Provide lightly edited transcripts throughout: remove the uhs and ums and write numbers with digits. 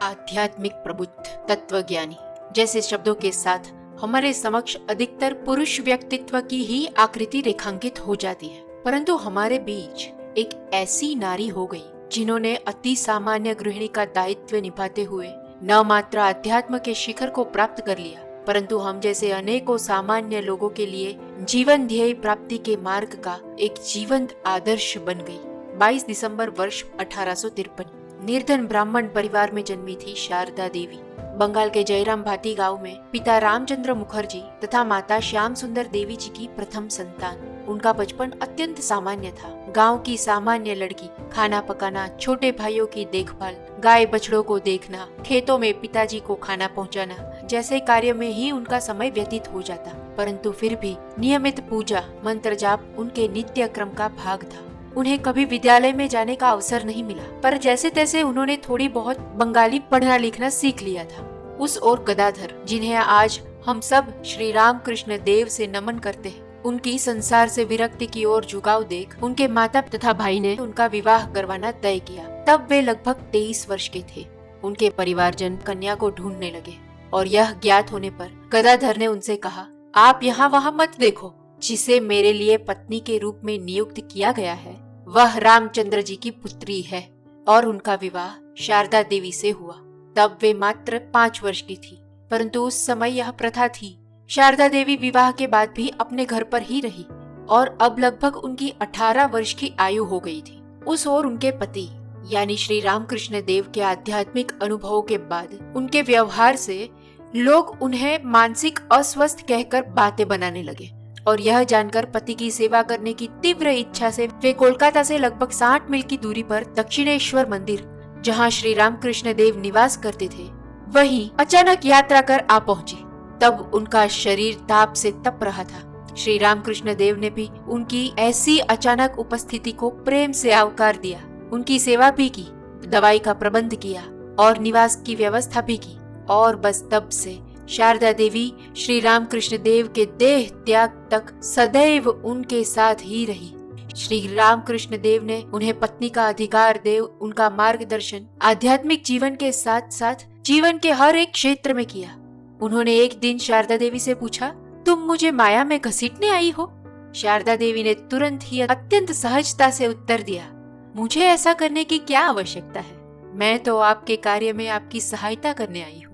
आध्यात्मिक प्रबुद्ध तत्वज्ञानी जैसे शब्दों के साथ हमारे समक्ष अधिकतर पुरुष व्यक्तित्व की ही आकृति रेखांकित हो जाती है, परंतु हमारे बीच एक ऐसी नारी हो गई जिन्होंने अति सामान्य गृहिणी का दायित्व निभाते हुए न मात्र अध्यात्म के शिखर को प्राप्त कर लिया, परंतु हम जैसे अनेकों सामान्य लोगों के लिए जीवन ध्येय प्राप्ति के मार्ग का एक जीवंत आदर्श बन गई। 22 दिसंबर वर्ष 1853 निर्धन ब्राह्मण परिवार में जन्मी थी शारदा देवी। बंगाल के जयराम भाटी गांव में पिता रामचंद्र मुखर्जी तथा माता श्याम सुंदर देवी जी की प्रथम संतान। उनका बचपन अत्यंत सामान्य था। गांव की सामान्य लड़की, खाना पकाना, छोटे भाइयों की देखभाल, गाय बछड़ों को देखना, खेतों में पिताजी को खाना पहुंचाना जैसे कार्य में ही उनका समय व्यतीत हो जाता, परंतु फिर भी नियमित पूजा मंत्र जाप उनके नित्य क्रम का भाग था। उन्हें कभी विद्यालय में जाने का अवसर नहीं मिला, पर जैसे तैसे उन्होंने थोड़ी बहुत बंगाली पढ़ना लिखना सीख लिया था। उस ओर गदाधर, जिन्हें आज हम सब श्री राम कृष्ण देव से नमन करते हैं, उनकी संसार से विरक्ति की ओर झुकाव देख उनके माता तथा भाई ने उनका विवाह करवाना तय किया। तब वे लगभग 23 वर्ष के थे। उनके परिवारजन कन्या को ढूंढने लगे और यह ज्ञात होने पर गदाधर ने उनसे कहा, आप यहाँ वहाँ मत देखो, जिसे मेरे लिए पत्नी के रूप में नियुक्त किया गया है वह रामचंद्र जी की पुत्री है। और उनका विवाह शारदा देवी से हुआ। तब वे मात्र 5 वर्ष की थी, परंतु उस समय यह प्रथा थी। शारदा देवी विवाह के बाद भी अपने घर पर ही रही और अब लगभग उनकी 18 वर्ष की आयु हो गई थी। उस ओर उनके पति यानी श्री रामकृष्ण देव के आध्यात्मिक अनुभवों के बाद उनके व्यवहार से लोग उन्हें मानसिक अस्वस्थ कहकर बातें बनाने लगे और यह जानकर पति की सेवा करने की तीव्र इच्छा से वे कोलकाता से लगभग 60 मील की दूरी पर दक्षिणेश्वर मंदिर, जहां श्री रामकृष्ण देव निवास करते थे, वहीं अचानक यात्रा कर आ पहुंचे। तब उनका शरीर ताप से तप रहा था। श्री रामकृष्ण देव ने भी उनकी ऐसी अचानक उपस्थिति को प्रेम से आवकार दिया, उनकी सेवा भी की, दवाई का प्रबंध किया और निवास की व्यवस्था भी की। और बस तब से शारदा देवी श्री रामकृष्ण देव के देह त्याग तक सदैव उनके साथ ही रही। श्री रामकृष्ण देव ने उन्हें पत्नी का अधिकार दे उनका मार्गदर्शन आध्यात्मिक जीवन के साथ साथ जीवन के हर एक क्षेत्र में किया। उन्होंने एक दिन शारदा देवी से पूछा, तुम मुझे माया में घसीटने आई हो? शारदा देवी ने तुरंत ही अत्यंत सहजता से उत्तर दिया, मुझे ऐसा करने की क्या आवश्यकता है, मैं तो आपके कार्य में आपकी सहायता करने आई हूँ।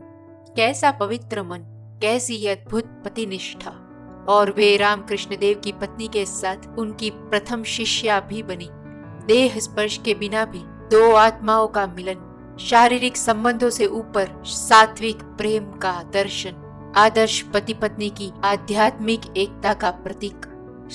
कैसा पवित्र मन, कैसी अद्भुत पतिनिष्ठा। और वे रामकृष्ण देव की पत्नी के साथ उनकी प्रथम शिष्या भी बनी। देह स्पर्श के बिना भी दो आत्माओं का मिलन, शारीरिक संबंधों से ऊपर सात्विक प्रेम का दर्शन, आदर्श पति पत्नी की आध्यात्मिक एकता का प्रतीक।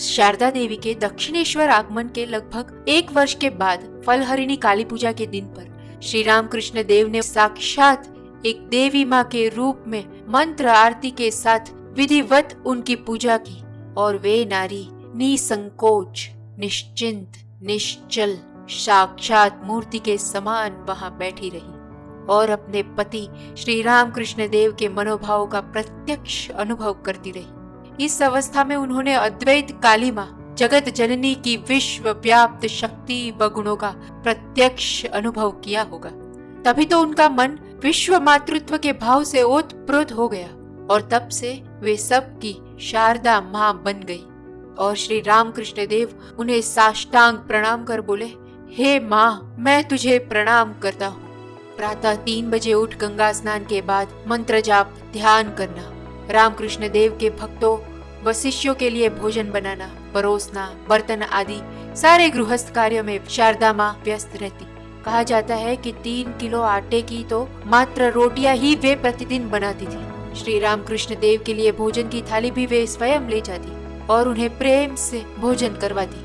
शारदा देवी के दक्षिणेश्वर आगमन के लगभग 1 वर्ष के बाद फलहरिणी काली पूजा के दिन पर श्री रामकृष्ण देव ने साक्षात एक देवी माँ के रूप में मंत्र आरती के साथ विधिवत उनकी पूजा की और वे नारी निसंकोच, निश्चिंत, निश्चल, साक्षात मूर्ति के समान वहां बैठी रही और अपने पति श्री रामकृष्ण देव के मनोभावों का प्रत्यक्ष अनुभव करती रही। इस अवस्था में उन्होंने अद्वैत काली माँ जगत जननी की विश्व व्याप्त शक्ति व गुणों का प्रत्यक्ष अनुभव किया होगा। तभी तो उनका मन विश्व मातृत्व के भाव से ओतप्रोत हो गया और तब से वे सबकी शारदा माँ बन गई। और श्री रामकृष्ण देव उन्हें साष्टांग प्रणाम कर बोले, हे माँ, मैं तुझे प्रणाम करता हूँ। प्रातः 3 बजे उठ गंगा स्नान के बाद मंत्र जाप ध्यान करना, रामकृष्ण देव के भक्तों व शिष्यों के लिए भोजन बनाना, परोसना, बर्तन आदि सारे गृहस्थ कार्यों में शारदा माँ व्यस्त रहती। कहा जाता है कि 3 किलो आटे की तो मात्र रोटियां ही वे प्रतिदिन बनाती थी। श्री रामकृष्ण देव के लिए भोजन की थाली भी वे स्वयं ले जाती और उन्हें प्रेम से भोजन करवाती।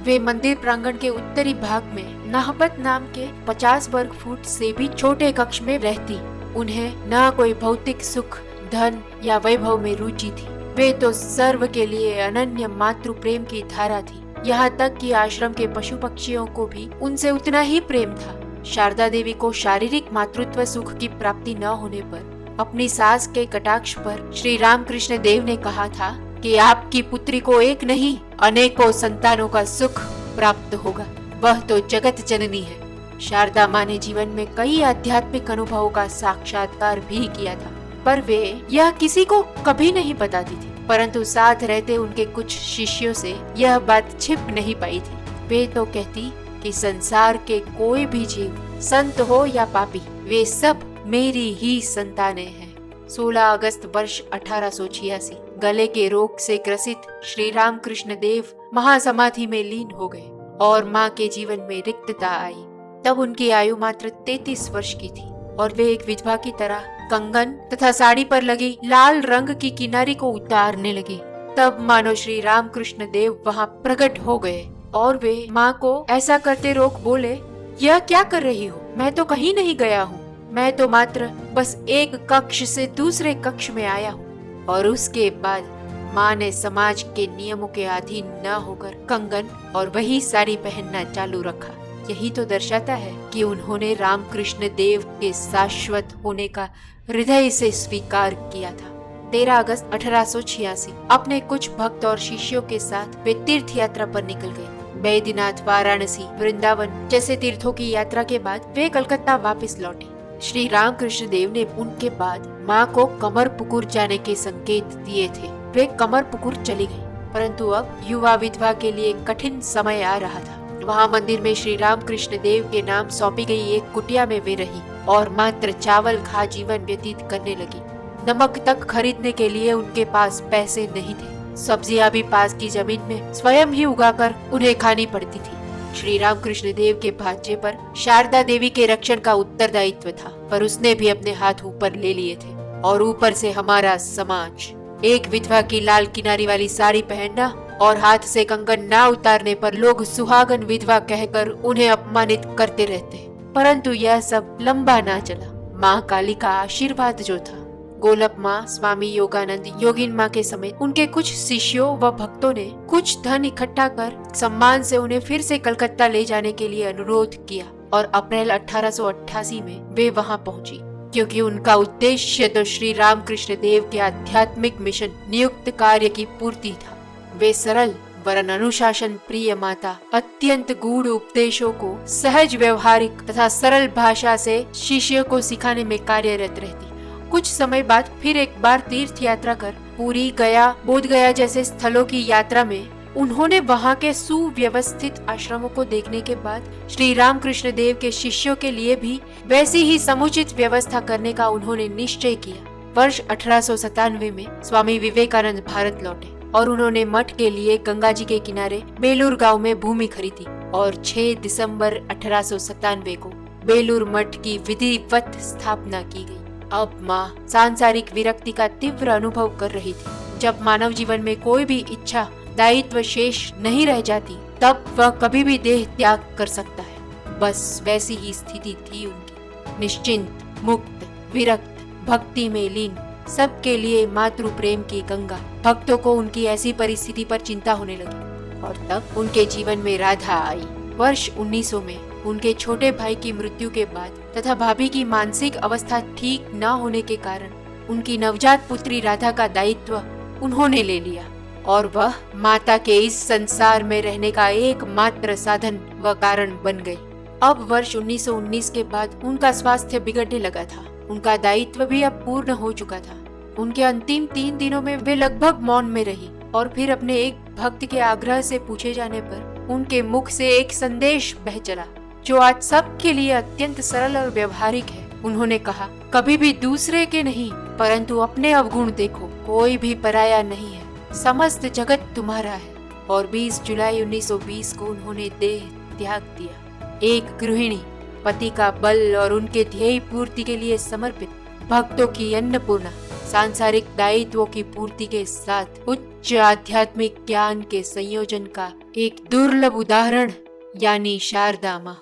वे मंदिर प्रांगण के उत्तरी भाग में नाहबत नाम के 50 वर्ग फुट से भी छोटे कक्ष में रहती। उन्हें न कोई भौतिक सुख, धन या वैभव में रुचि थी। वे तो सर्व के लिए अनन्य मातृ प्रेम की धारा थी। यहाँ तक कि आश्रम के पशु पक्षियों को भी उनसे उतना ही प्रेम था। शारदा देवी को शारीरिक मातृत्व सुख की प्राप्ति न होने पर अपनी सास के कटाक्ष पर श्री रामकृष्ण देव ने कहा था कि आपकी पुत्री को एक नहीं अनेकों संतानों का सुख प्राप्त होगा, वह तो जगत जननी है। शारदा माँ ने जीवन में कई आध्यात्मिक अनुभवों का साक्षात्कार भी किया था, पर वे यह किसी को कभी नहीं बताती थी। परंतु साथ रहते उनके कुछ शिष्यों से यह बात छिप नहीं पाई थी। वे तो कहती कि संसार के कोई भी जीव, संत हो या पापी, वे सब मेरी ही संतानें हैं। 16 अगस्त वर्ष 1886 गले के रोग से ग्रसित श्री रामकृष्ण देव महासमाधि में लीन हो गए और माँ के जीवन में रिक्तता आई। तब उनकी आयु मात्र 33 वर्ष की थी और वे एक विधवा की तरह कंगन तथा साड़ी पर लगी लाल रंग की किनारी को उतारने लगी। तब मानो श्री रामकृष्ण देव वहाँ प्रकट हो गए और वे माँ को ऐसा करते रोक बोले, यह क्या कर रही हो? मैं तो कहीं नहीं गया हूँ, मैं तो मात्र बस एक कक्ष से दूसरे कक्ष में आया हूँ। और उसके बाद माँ ने समाज के नियमों के अधीन न होकर कंगन और वही साड़ी पहनना चालू रखा। यही तो दर्शाता है कि उन्होंने रामकृष्ण देव के शाश्वत होने का हृदय से स्वीकार किया था। 13 अगस्त 1886 अपने कुछ भक्त और शिष्यों के साथ वे तीर्थ यात्रा पर निकल गए। बैद्यनाथ, वाराणसी, वृंदावन जैसे तीर्थों की यात्रा के बाद वे कलकत्ता वापस लौटे। श्री रामकृष्ण देव ने उनके बाद माँ को कमरपुकुर जाने के संकेत दिए थे। वे कमरपुकुर चली गई, परंतु अब युवा विधवा के लिए कठिन समय आ रहा था। वहाँ मंदिर में श्री रामकृष्ण देव के नाम सौंपी गई एक कुटिया में वे रही और मात्र चावल खा जीवन व्यतीत करने लगी। नमक तक खरीदने के लिए उनके पास पैसे नहीं थे। सब्जियां भी पास की जमीन में स्वयं ही उगाकर उन्हें खानी पड़ती थी। श्री रामकृष्ण देव के भांजे पर शारदा देवी के रक्षण का उत्तरदायित्व था, पर उसने भी अपने हाथ ऊपर ले लिए थे। और ऊपर से हमारा समाज, एक विधवा की लाल किनारी वाली साड़ी पहनना और हाथ से कंगन ना उतारने पर लोग सुहागन विधवा कहकर उन्हें अपमानित करते रहते। परंतु यह सब लंबा ना चला। माँ काली का आशीर्वाद जो था, गोलप माँ, स्वामी योगानंद, योगिन माँ के समेत उनके कुछ शिष्यों व भक्तों ने कुछ धन इकट्ठा कर सम्मान से उन्हें फिर से कलकत्ता ले जाने के लिए अनुरोध किया और अप्रैल 1888 में वे वहाँ पहुँची, क्योंकि उनका उद्देश्य तो श्री रामकृष्ण देव के आध्यात्मिक मिशन नियुक्त कार्य की पूर्ति था। वे सरल वरन अनुशासन प्रिय माता अत्यंत गूढ़ उपदेशों को सहज व्यवहारिक तथा सरल भाषा से शिष्यों को सिखाने में कार्यरत रहती। कुछ समय बाद फिर एक बार तीर्थ यात्रा कर पुरी, गया, बोध गया जैसे स्थलों की यात्रा में उन्होंने वहाँ के सुव्यवस्थित आश्रमों को देखने के बाद श्री रामकृष्ण देव के शिष्यों के लिए भी वैसी ही समुचित व्यवस्था करने का उन्होंने निश्चय किया। वर्ष 1897 में स्वामी विवेकानंद भारत लौटे और उन्होंने मठ के लिए गंगा जी के किनारे बेलूर गांव में भूमि खरीदी और 6 दिसंबर 1897 को बेलूर मठ की विधिवत स्थापना की गई। अब माँ सांसारिक विरक्ति का तीव्र अनुभव कर रही थी। जब मानव जीवन में कोई भी इच्छा, दायित्व शेष नहीं रह जाती, तब वह कभी भी देह त्याग कर सकता है। बस वैसी ही स्थिति थी उनकी। निश्चिंत, मुक्त, विरक्त, भक्ति में लीन, सबके लिए मातृ प्रेम की गंगा। भक्तों को उनकी ऐसी परिस्थिति पर चिंता होने लगी और तब उनके जीवन में राधा आई। वर्ष 1900 में उनके छोटे भाई की मृत्यु के बाद तथा भाभी की मानसिक अवस्था ठीक न होने के कारण उनकी नवजात पुत्री राधा का दायित्व उन्होंने ले लिया और वह माता के इस संसार में रहने का एकमात्र साधन व कारण बन गई। अब वर्ष 1919 के बाद उनका स्वास्थ्य बिगड़ने लगा था। उनका दायित्व भी अब पूर्ण हो चुका था। उनके अंतिम 3 दिनों में वे लगभग मौन में रही और फिर अपने एक भक्त के आग्रह से पूछे जाने पर उनके मुख से एक संदेश बह चला, जो आज सबके लिए अत्यंत सरल और व्यवहारिक है। उन्होंने कहा, कभी भी दूसरे के नहीं परंतु अपने अवगुण देखो। कोई भी पराया नहीं है, समस्त जगत तुम्हारा है। और 20 जुलाई 1920 को उन्होंने देह त्याग दिया। एक गृहिणी, पति का बल और उनके ध्येय पूर्ति के लिए समर्पित, भक्तों की अन्नपूर्णा, सांसारिक दायित्वों की पूर्ति के साथ उच्च आध्यात्मिक ज्ञान के संयोजन का एक दुर्लभ उदाहरण यानी शारदा माँ।